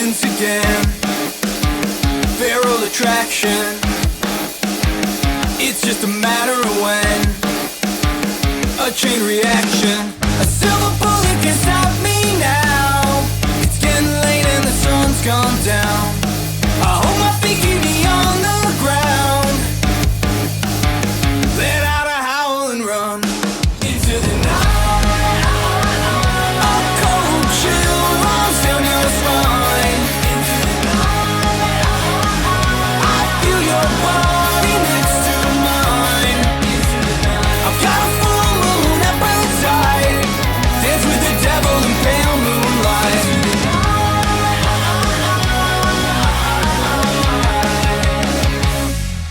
begins again. Feral attraction. It's just a matter of when. A chain reaction. A silver bullet can stop me now. It's getting late and the sun's gone down. I hope my feet keep me on the ground. Let out a howl and run into the night. A cold chill runs down your spine. Into the night. I feel your body next to mine. Into the night. I've got a full moon appetite. Dance with the devil in pale moonlight.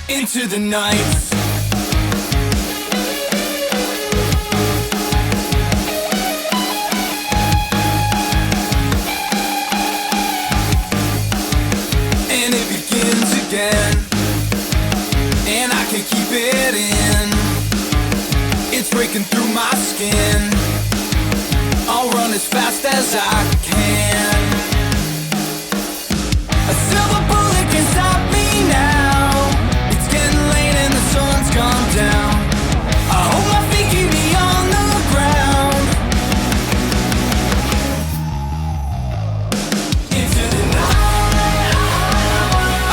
Into the night. And it begins again, and I can't keep it in. It's breaking through my skin. I'll run as fast as I can. A silver bullet can stop me now. It's getting late and the sun's gone down. I hope my feet keep me on the ground. Into the night.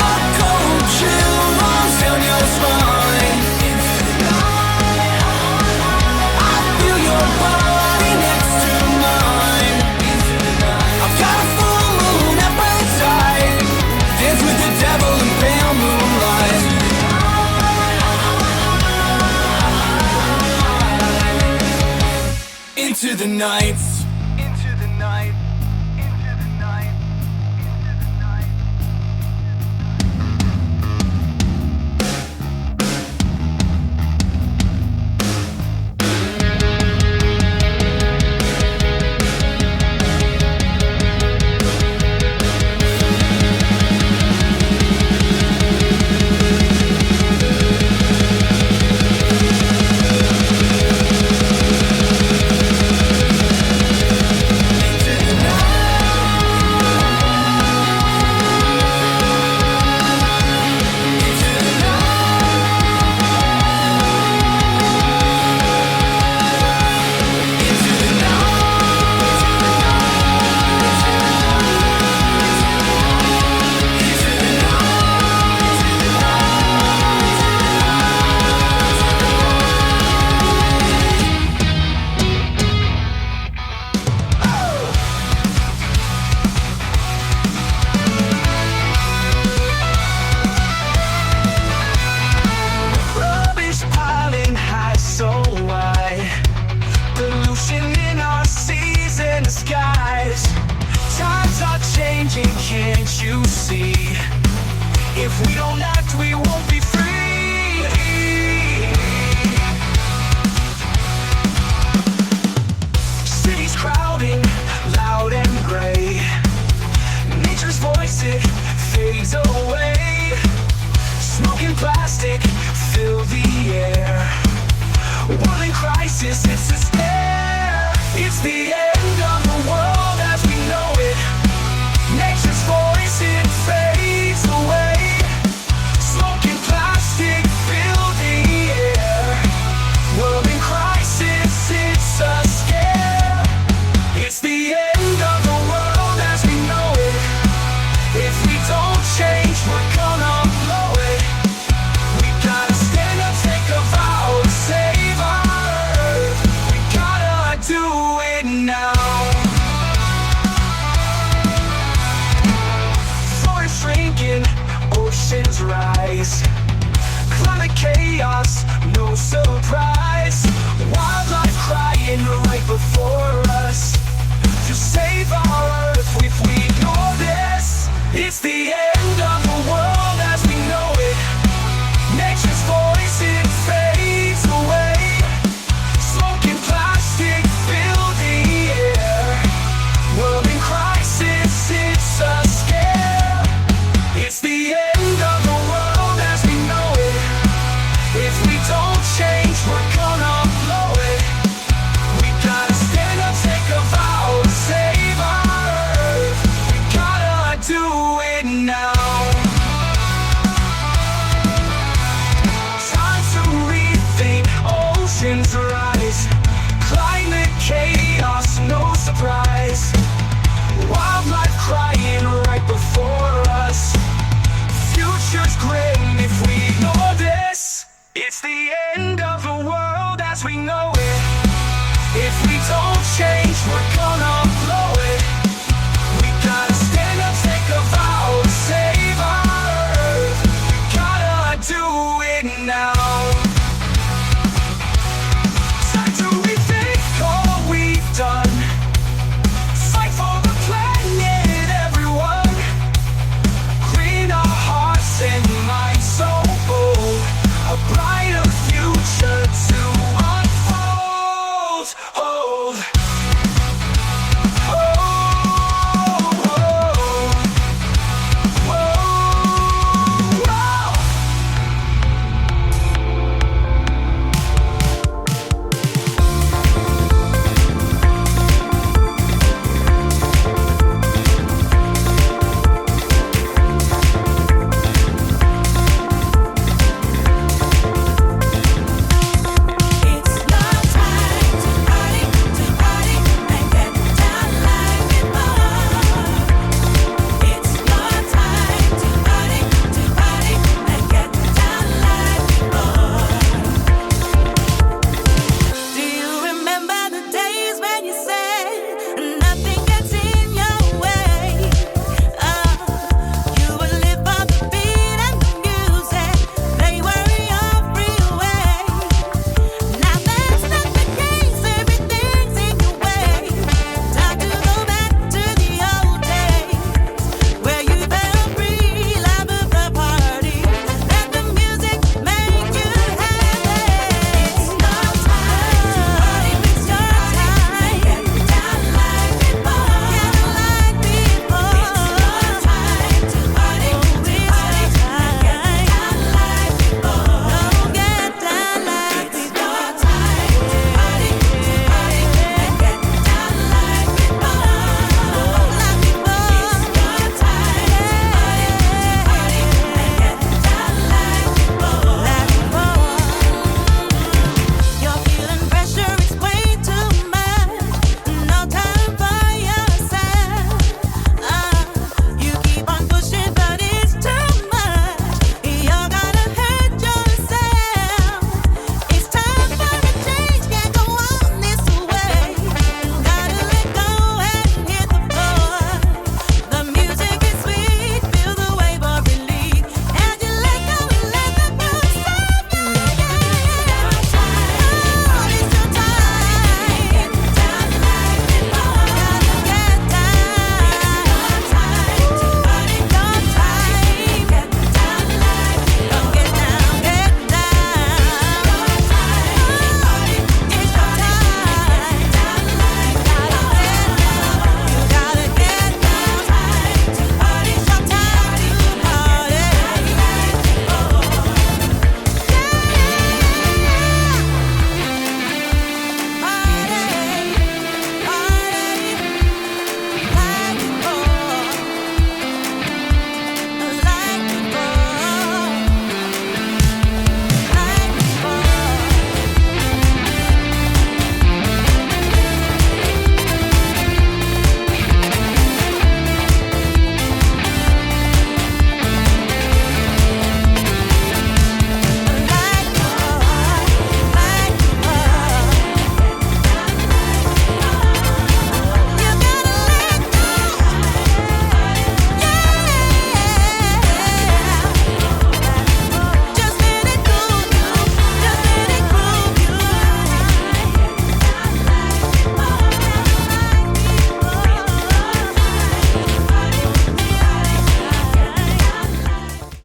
A cold chill runs down your spine. Into the night. I feel your body next to mine. Into the night. I've got a full moon appetite. Dance with the devil in pale moonlight. Into the night. Into the night. Into the night. Into the night. Rubbish piling high so wide. Pollution in our seas and the skies. Times are changing, can't you see? If we don't act, we won't be free. Cities crowding, loud and gray. Nature's voice, it fades away. Smoke and plastic fill the air. World in crisis, it's a stare. It's the end of